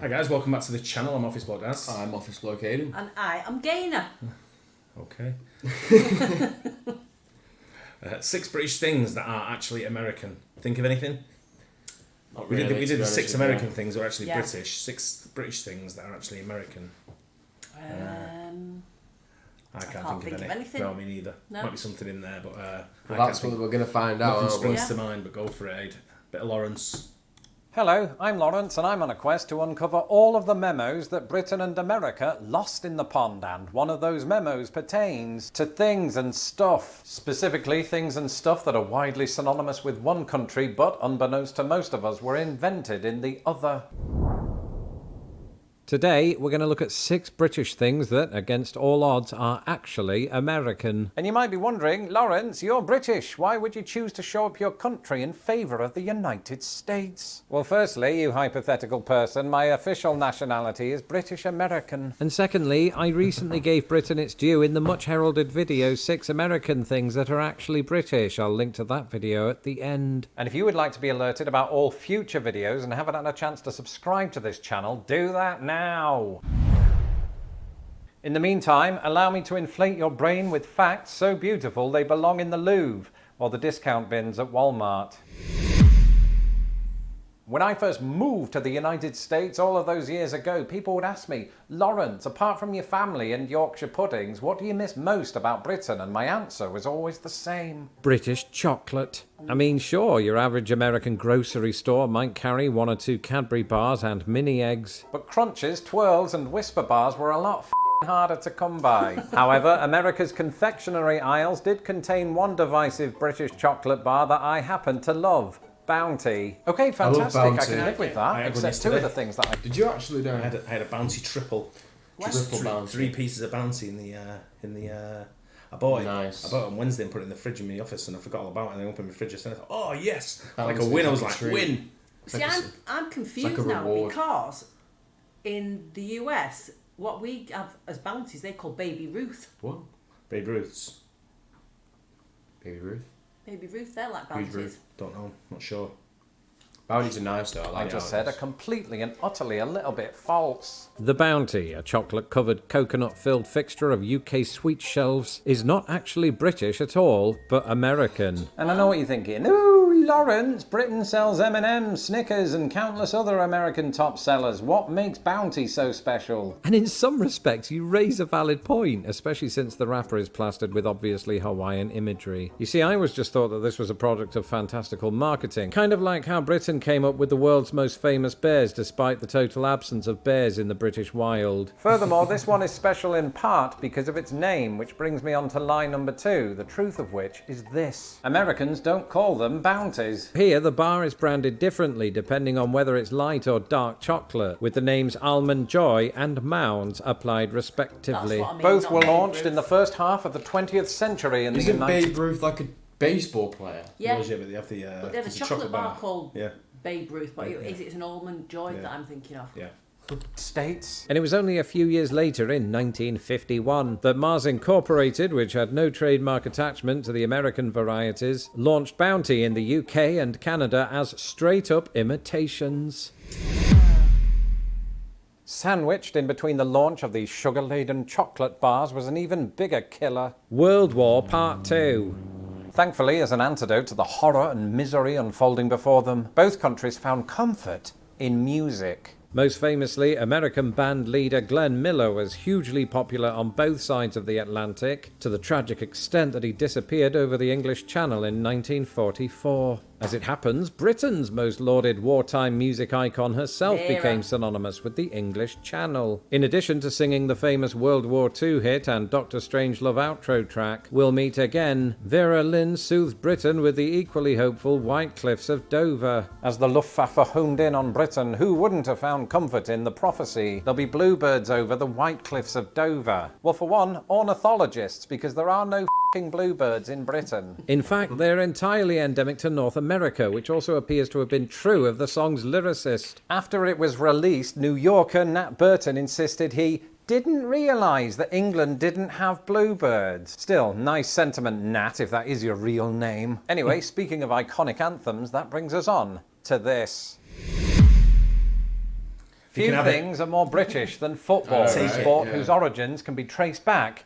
Hi guys, welcome back to the channel. I'm Office Bloke Daz. I'm Office Bloke Aidan. And I am Gaynor. Okay. 6 British things that are actually American. Think of anything? Not We really, did to be 6 honest American with things that are actually Yeah. British. 6 British things that are actually American. I can't think of anything. No, me neither. No. Might be something in there, but Well, that's what we're going to find out. nothing springs Yeah. to mind, but go for it, Aid. Bit of Lawrence. Hello, I'm Lawrence and I'm on a quest to uncover all of the memos that Britain and America lost in the pond, and one of those memos pertains to things and stuff. Specifically, things and stuff that are widely synonymous with one country but, unbeknownst to most of us, were invented in the other. Today, we're going to look at 6 British things that, against all odds, are actually American. And you might be wondering, Lawrence, you're British. Why would you choose to show up your country in favour of the United States? Well, firstly, you hypothetical person, my official nationality is British American. And secondly, I recently gave Britain its due in the much heralded video 6 American things that are actually British. I'll link to that video at the end. And if you would like to be alerted about all future videos and haven't had a chance to subscribe to this channel, do that now. In the meantime, allow me to inflate your brain with facts so beautiful they belong in the Louvre or the discount bins at Walmart. When I first moved to the United States all of those years ago, people would ask me, Lawrence, apart from your family and Yorkshire puddings, what do you miss most about Britain? And my answer was always the same. British chocolate. I mean, sure, your average American grocery store might carry 1 or 2 Cadbury bars and mini eggs. But Crunches, Twirls and Whisper bars were a lot harder to come by. However, America's confectionery aisles did contain one divisive British chocolate bar that I happen to love. Bounty. Okay, fantastic. I Bounty. can live with that, I had one except 2 of yesterday. the things that I... Did you actually know? I had a Bounty triple. Triple Bounty. 3 pieces of Bounty in the I bought it. Nice. I bought it on Wednesday and put it in the fridge in my office, and I forgot all about it. And I opened my fridge and I thought, oh yes, like a Bounty win. I is was like like, a treat. win. See, like I'm confused like a now reward. because in the US, what we have as bounties, they call Baby Ruth. What? Babe Ruth's. Baby Ruth? Baby Ruth, they're like Who's bounties. Ruth? Don't know. Not sure. Bounties are nice though. I just said it. are completely and utterly a little bit false. The Bounty, a chocolate-covered coconut-filled fixture of UK sweet shelves, is not actually British at all, but American. And I know what you're thinking. Ooh, Lawrence, Britain sells M&M's, Snickers and countless other American top sellers. What makes Bounty so special? And in some respects, you raise a valid point, especially since the wrapper is plastered with obviously Hawaiian imagery. You see, I always just thought that this was a product of fantastical marketing, kind of like how Britain came up with the world's most famous bears despite the total absence of bears in the British wild. Furthermore, this one is special in part because of its name, which brings me on to lie number 2, the truth of which is this. Americans don't call them Bounties. Here, the bar is branded differently depending on whether it's light or dark chocolate, with the names Almond Joy and Mounds applied respectively. That's what I mean, Both not were Babe launched Ruth. in the first half of the 20th century in the Isn't United Babe Ruth like a baseball player? Yeah, But they have the but they have a it's chocolate bar called Yeah. Babe Ruth, but Yeah. it's an Almond Joy Yeah. that I'm thinking of. Yeah. States. And it was only a few years later, in 1951, that Mars Incorporated, which had no trademark attachment to the American varieties, launched Bounty in the UK and Canada as straight-up imitations. Sandwiched in between the launch of these sugar-laden chocolate bars was an even bigger killer. World War Part 2. Thankfully, as an antidote to the horror and misery unfolding before them, both countries found comfort in music. Most famously, American band leader Glenn Miller was hugely popular on both sides of the Atlantic, to the tragic extent that he disappeared over the English Channel in 1944. As it happens, Britain's most lauded wartime music icon herself Vera. became synonymous with the English Channel. In addition to singing the famous World War II hit and Dr. Strangelove outro track, We'll Meet Again, Vera Lynn soothed Britain with the equally hopeful White Cliffs of Dover. As the Luftwaffe homed in on Britain, who wouldn't have found comfort in the prophecy, there'll be bluebirds over the White Cliffs of Dover? Well, for one, ornithologists, because there are no bluebirds in Britain. In fact, they're entirely endemic to North America, which also appears to have been true of the song's lyricist. After it was released, New Yorker Nat Burton insisted he didn't realise that England didn't have bluebirds. Still, nice sentiment, Nat, if that is your real name. Anyway, speaking of iconic anthems, that brings us on to this. You Few can have it. things are more British than football, Oh, a right, sport yeah. whose origins can be traced back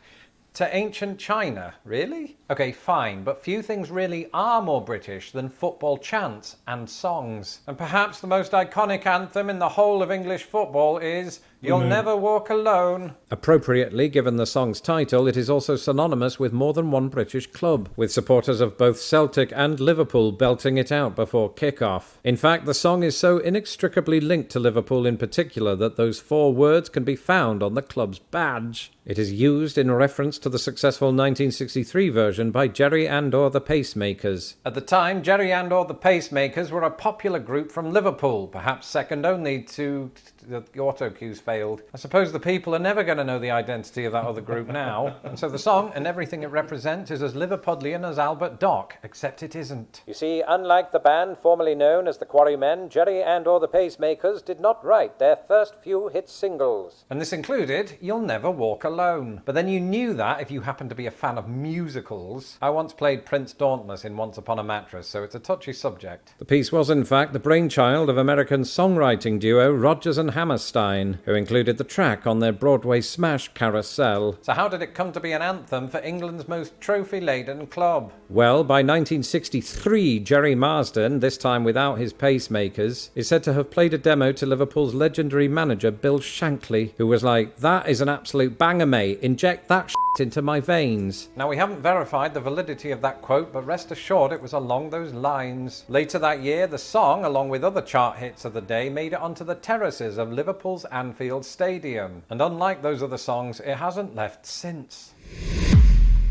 to ancient China. Really? Okay, fine, but few things really are more British than football chants and songs. And perhaps the most iconic anthem in the whole of English football is You'll Never Walk Alone. Appropriately, given the song's title, it is also synonymous with more than one British club, with supporters of both Celtic and Liverpool belting it out before kick-off. In fact, the song is so inextricably linked to Liverpool in particular that those 4 words can be found on the club's badge. It is used in reference to the successful 1963 version by Jerry and or the Pacemakers. At the time, Jerry and or the Pacemakers were a popular group from Liverpool, perhaps second only to the auto cues failed. I suppose the people are never going to know the identity of that other group now. And so the song and everything it represents is as Liverpudlian as Albert Dock, except it isn't. You see, unlike the band formerly known as the Quarrymen, Jerry and or the Pacemakers did not write their first few hit singles. And this included You'll Never Walk Alone. But then you knew that if you happened to be a fan of musicals. I once played Prince Dauntless in Once Upon a Mattress, so it's a touchy subject. The piece was in fact the brainchild of American songwriting duo Rodgers and Hammerstein, who included the track on their Broadway smash Carousel. So how did it come to be an anthem for England's most trophy-laden club? Well, by 1963, Jerry Marsden, this time without his pacemakers, is said to have played a demo to Liverpool's legendary manager Bill Shankly, who was like, "That is an absolute banger, mate. Inject that shit into my veins." Now, we haven't verified the validity of that quote, but rest assured it was along those lines. Later that year, the song, along with other chart hits of the day, made it onto the terraces of Liverpool's Anfield Stadium. And unlike those other songs, it hasn't left since.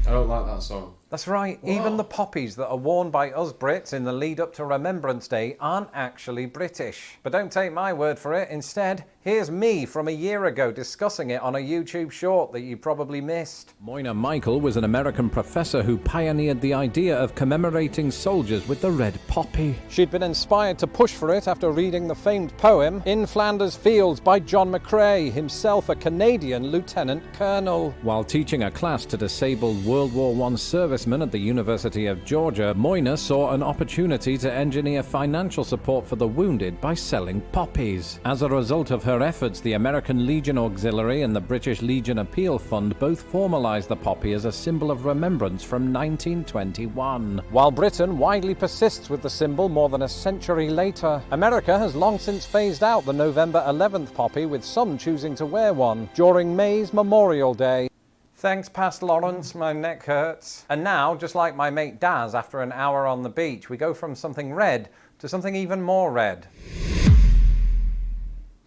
I don't like that song. That's right, even the poppies that are worn by us Brits in the lead up to Remembrance Day aren't actually British. But don't take my word for it, instead, here's me from a year ago discussing it on a YouTube short that you probably missed. Moina Michael was an American professor who pioneered the idea of commemorating soldiers with the red poppy. She'd been inspired to push for it after reading the famed poem In Flanders Fields by John McCrae, himself a Canadian lieutenant colonel. While teaching a class to disabled World War I servicemen at the University of Georgia, Moina saw an opportunity to engineer financial support for the wounded by selling poppies. As a result of her efforts, the American Legion Auxiliary and the British Legion Appeal Fund both formalised the poppy as a symbol of remembrance from 1921. While Britain widely persists with the symbol more than a century later, America has long since phased out the November 11th poppy, with some choosing to wear one during May's Memorial Day. Thanks, past Lawrence, my neck hurts. And now, just like my mate Daz after an hour on the beach, we go from something red to something even more red.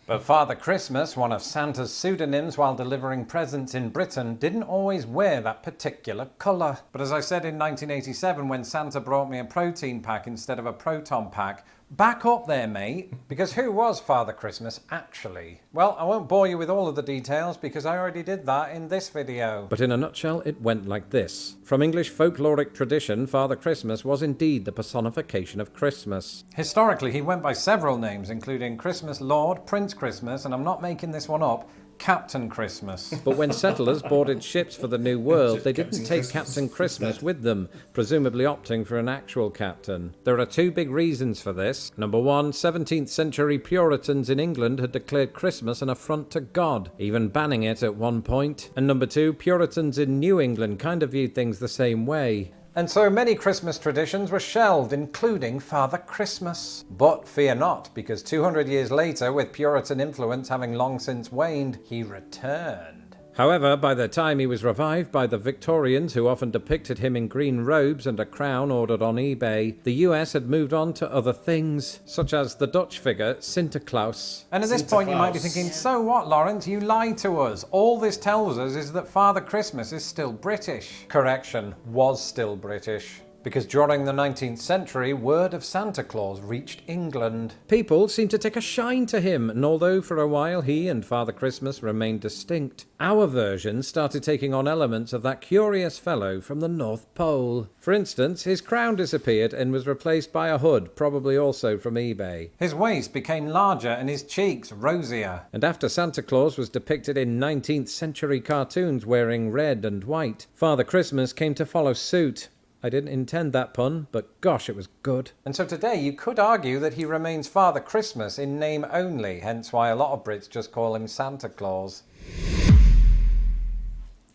But Father Christmas, one of Santa's pseudonyms while delivering presents in Britain, didn't always wear that particular colour. But as I said in 1987 when Santa brought me a protein pack instead of a proton pack, back up there, mate, because who was Father Christmas actually? Well, I won't bore you with all of the details because I already did that in this video. But in a nutshell, it went like this. From English folkloric tradition, Father Christmas was indeed the personification of Christmas. Historically, he went by several names, including Christmas Lord, Prince Christmas, and I'm not making this one up, Captain Christmas. But when settlers boarded ships for the New World, they didn't take Captain Christmas with them, presumably opting for an actual captain. There are 2 big reasons for this. Number 1, 17th century Puritans in England had declared Christmas an affront to God, even banning it at one point. And number 2, Puritans in New England kind of viewed things the same way. And so many Christmas traditions were shelved, including Father Christmas. But fear not, because 200 years later, with Puritan influence having long since waned, he returned. However, by the time he was revived by the Victorians, who often depicted him in green robes and a crown ordered on eBay, the US had moved on to other things, such as the Dutch figure Sinterklaas. And at this point you might be thinking, so what, Lawrence? You lied to us. All this tells us is that Father Christmas is still British. Correction, was still British. Because during the 19th century, word of Santa Claus reached England. People seemed to take a shine to him, and although for a while he and Father Christmas remained distinct, our version started taking on elements of that curious fellow from the North Pole. For instance, his crown disappeared and was replaced by a hood, probably also from eBay. His waist became larger and his cheeks rosier. And after Santa Claus was depicted in 19th century cartoons wearing red and white, Father Christmas came to follow suit. I didn't intend that pun, but gosh, it was good. And so today you could argue that he remains Father Christmas in name only, hence why a lot of Brits just call him Santa Claus.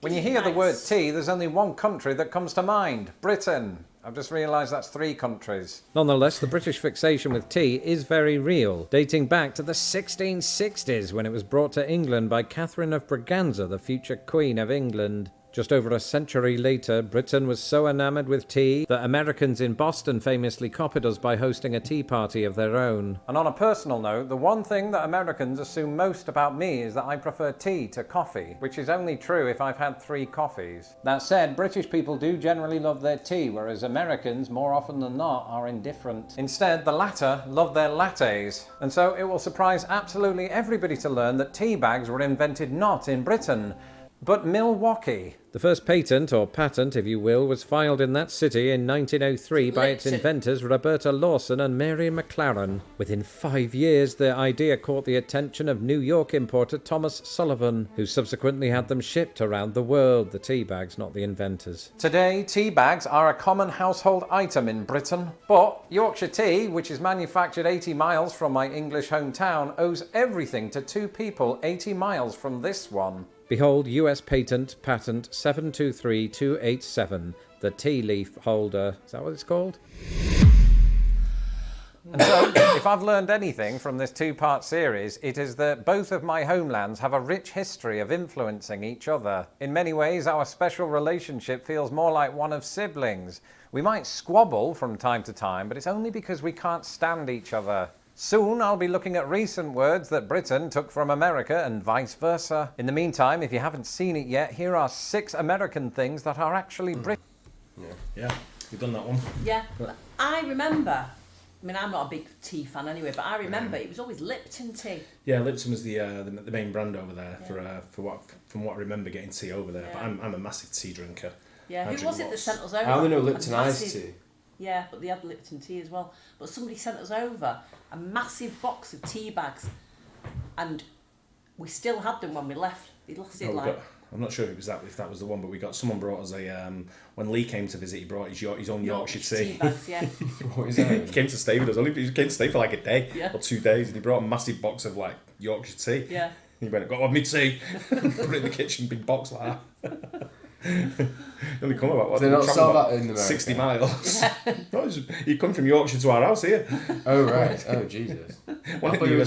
When you hear the word tea, there's only one country that comes to mind, Britain. I've just realised that's 3 countries. Nonetheless, the British fixation with tea is very real, dating back to the 1660s when it was brought to England by Catherine of Braganza, the future Queen of England. Just over a century later, Britain was so enamoured with tea that Americans in Boston famously copied us by hosting a tea party of their own. And on a personal note, the one thing that Americans assume most about me is that I prefer tea to coffee, which is only true if I've had 3 coffees. That said, British people do generally love their tea, whereas Americans, more often than not, are indifferent. Instead, the latter love their lattes. And so it will surprise absolutely everybody to learn that tea bags were invented not in Britain, but Milwaukee. The first patent, or patent if you will, was filed in that city in 1903 by its inventors Roberta Lawson and Mary McLaren. Within 5 years, the idea caught the attention of New York importer Thomas Sullivan, who subsequently had them shipped around the world. The tea bags, not the inventors. Today, tea bags are a common household item in Britain, but Yorkshire tea, which is manufactured 80 miles from my English hometown, owes everything to 2 people 80 miles from this one. Behold US patent 723287, the tea leaf holder. Is that what it's called? And so, if I've learned anything from this 2-part series, it is that both of my homelands have a rich history of influencing each other. In many ways, our special relationship feels more like one of siblings. We might squabble from time to time, but it's only because we can't stand each other. Soon I'll be looking at recent words that Britain took from America and vice versa. In the meantime, if you haven't seen it yet, here are 6 American things that are actually British. Yeah, you've done that one. Yeah, I remember, I mean, I'm not a big tea fan anyway, but I remember it was always Lipton tea. Yeah, Lipton was the main brand over there from what I remember getting tea over there. Yeah. But I'm a massive tea drinker. Yeah, who was it that sent us over? I only know Lipton iced tea. Yeah, but they had Lipton tea as well. But somebody sent us over a massive box of tea bags, and we still had them when we left. They lasted I'm not sure if that was the one, but someone brought us a when Lee came to visit, he brought his own Yorkshire tea. Bags, yeah. What is that? He came to stay with us. He came to stay for like a day or 2 days, and he brought a massive box of like Yorkshire tea. Yeah. He went, "Got me tea." Put it in the kitchen, big box like that. Only come about what? They don't sell that in America. 60 miles. No, you come from Yorkshire to our house here. Oh right. Oh Jesus. I thought you were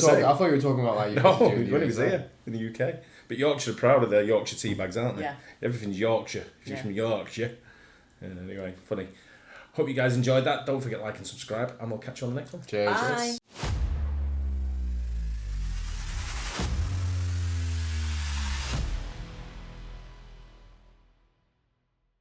talking about like when he was here in the UK. But Yorkshire are proud of their Yorkshire tea bags, aren't they? Yeah. Everything's Yorkshire. If you're from Yorkshire. Anyway, funny. Hope you guys enjoyed that. Don't forget to like and subscribe, and we'll catch you on the next one. Cheers. Bye.